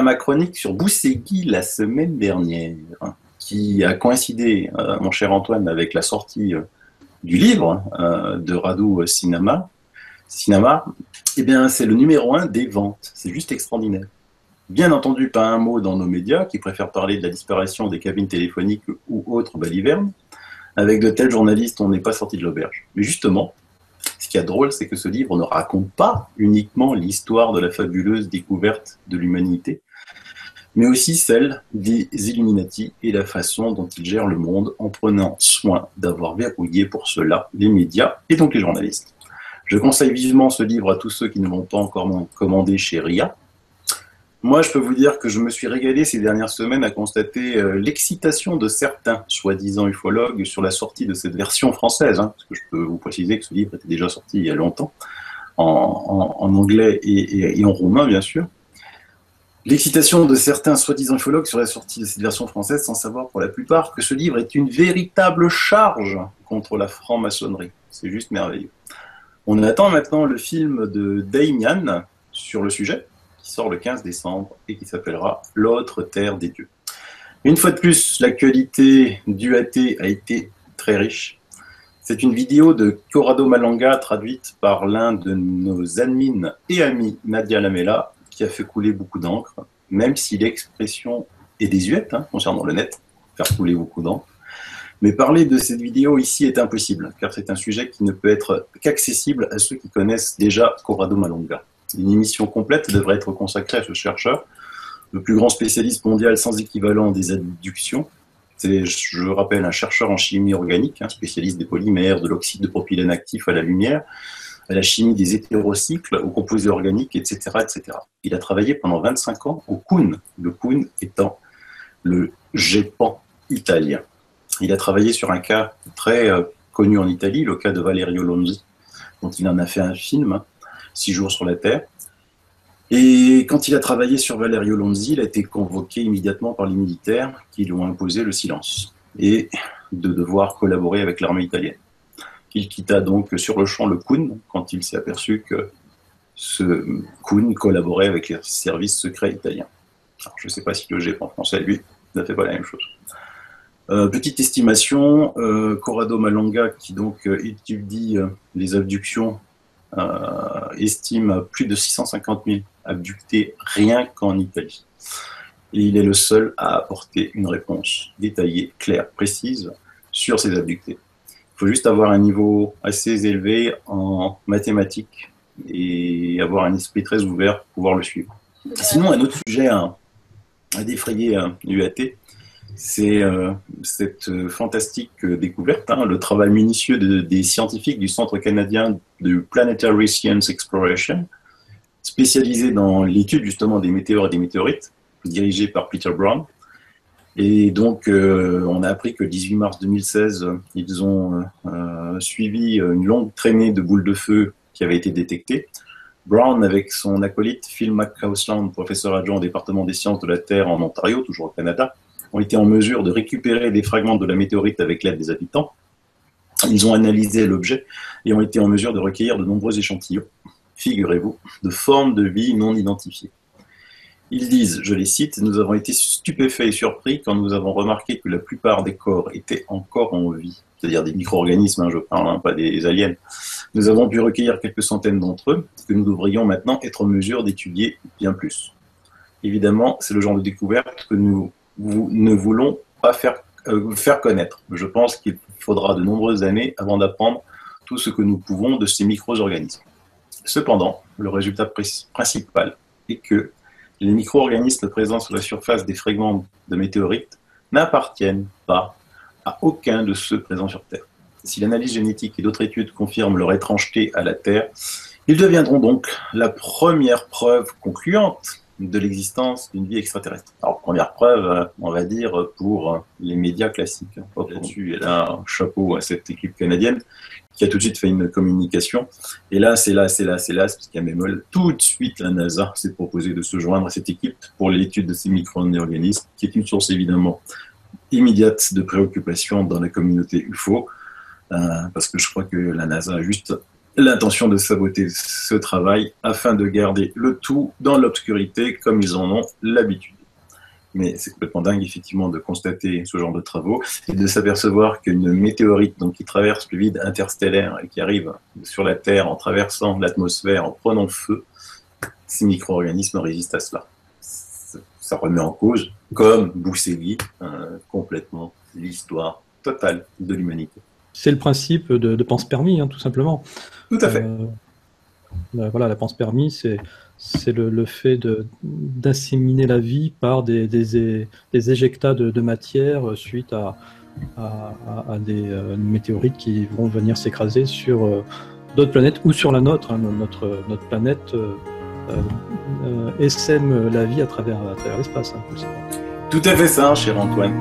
ma chronique sur Boussegui la semaine dernière, qui a coïncidé, mon cher Antoine, avec la sortie du livre de Radu Sinama, eh bien, c'est le numéro 1 des ventes. C'est juste extraordinaire. Bien entendu, pas un mot dans nos médias qui préfèrent parler de la disparition des cabines téléphoniques ou autres balivernes. Avec de tels journalistes, on n'est pas sorti de l'auberge. Mais justement, ce qui est drôle, c'est que ce livre ne raconte pas uniquement l'histoire de la fabuleuse découverte de l'humanité, mais aussi celle des Illuminati et la façon dont ils gèrent le monde en prenant soin d'avoir verrouillé pour cela les médias et donc les journalistes. Je conseille vivement ce livre à tous ceux qui ne l'ont pas encore commandé chez RIA. Moi, je peux vous dire que je me suis régalé ces dernières semaines à constater l'excitation de certains soi-disant ufologues sur la sortie de cette version française, parce que je peux vous préciser que ce livre était déjà sorti il y a longtemps, en anglais et en roumain, bien sûr. L'excitation de certains soi-disant ufologues sur la sortie de cette version française, sans savoir pour la plupart que ce livre est une véritable charge contre la franc-maçonnerie. C'est juste merveilleux. On attend maintenant le film de Damian sur le sujet, qui sort le 15 décembre et qui s'appellera L'autre terre des dieux. Une fois de plus, l'actualité du AT a été très riche. C'est une vidéo de Corrado Malanga traduite par l'un de nos admins et amis, Nadia Lamela, qui a fait couler beaucoup d'encre, même si l'expression est désuète concernant le net, faire couler beaucoup d'encre. Mais parler de cette vidéo ici est impossible, car c'est un sujet qui ne peut être qu'accessible à ceux qui connaissent déjà Corrado Malanga. Une émission complète devrait être consacrée à ce chercheur, le plus grand spécialiste mondial sans équivalent des abductions. C'est, je rappelle, un chercheur en chimie organique, spécialiste des polymères, de l'oxyde de propylène actif à la lumière, à la chimie des hétérocycles, aux composés organiques, etc., etc. Il a travaillé pendant 25 ans au CUN, le CUN étant le GEPAN italien. Il a travaillé sur un cas très connu en Italie, le cas de Valerio Lonzi, dont il en a fait un film, 6 jours sur la Terre. Et quand il a travaillé sur Valerio Lonzi, il a été convoqué immédiatement par les militaires qui lui ont imposé le silence et de devoir collaborer avec l'armée italienne. Il quitta donc sur le champ le CUN quand il s'est aperçu que ce CUN collaborait avec les services secrets italiens. Alors, je ne sais pas si le GEP en français, lui, n'a fait pas la même chose. Petite estimation, Corrado Malanga, qui donc étudie les abductions, estime à plus de 650 000 abductés rien qu'en Italie. Et il est le seul à apporter une réponse détaillée, claire, précise sur ces abductés. Il faut juste avoir un niveau assez élevé en mathématiques et avoir un esprit très ouvert pour pouvoir le suivre. Sinon, un autre sujet à défrayer l'UAT, c'est cette fantastique découverte, le travail minutieux des scientifiques du Centre canadien de Planetary Science Exploration, spécialisé dans l'étude justement des météores et des météorites, dirigé par Peter Brown. Et donc, on a appris que le 18 mars 2016, ils ont suivi une longue traînée de boules de feu qui avait été détectée. Brown, avec son acolyte Phil McCausland, professeur adjoint au département des sciences de la Terre en Ontario, toujours au Canada, ont été en mesure de récupérer des fragments de la météorite avec l'aide des habitants. Ils ont analysé l'objet et ont été en mesure de recueillir de nombreux échantillons, figurez-vous, de formes de vie non identifiées. Ils disent, je les cite, « Nous avons été stupéfaits et surpris quand nous avons remarqué que la plupart des corps étaient encore en vie. » C'est-à-dire des micro-organismes, je parle, pas des aliens. Nous avons pu recueillir quelques centaines d'entre eux, que nous devrions maintenant être en mesure d'étudier bien plus. Évidemment, c'est le genre de découverte que nous ne voulons pas faire connaître. Je pense qu'il faudra de nombreuses années avant d'apprendre tout ce que nous pouvons de ces micro-organismes. Cependant, le résultat principal est que les micro-organismes présents sur la surface des fragments de météorites n'appartiennent pas à aucun de ceux présents sur Terre. Si l'analyse génétique et d'autres études confirment leur étrangeté à la Terre, ils deviendront donc la première preuve concluante de l'existence d'une vie extraterrestre. Alors, première preuve, on va dire, pour les médias classiques. Là-dessus, et là, un chapeau à cette équipe canadienne qui a tout de suite fait une communication. Et là, c'est parce qu'il y a même tout de suite, la NASA s'est proposé de se joindre à cette équipe pour l'étude de ces micro-organismes, qui est une source évidemment immédiate de préoccupation dans la communauté UFO, parce que je crois que la NASA a juste l'intention de saboter ce travail afin de garder le tout dans l'obscurité comme ils en ont l'habitude. Mais c'est complètement dingue, effectivement, de constater ce genre de travaux et de s'apercevoir qu'une météorite donc, qui traverse le vide interstellaire et qui arrive sur la Terre en traversant l'atmosphère, en prenant feu, ces micro-organismes résistent à cela. Ça remet en cause, comme Bousséli, complètement l'histoire totale de l'humanité. C'est le principe de panspermie, hein, tout simplement. Tout à fait. Voilà, la panspermie, c'est le fait d'asséminer la vie par des éjectats de matière suite à des météorites qui vont venir s'écraser sur d'autres planètes ou sur la nôtre. Hein. Notre planète essaime la vie à travers l'espace. Hein, tout à fait ça, cher Antoine.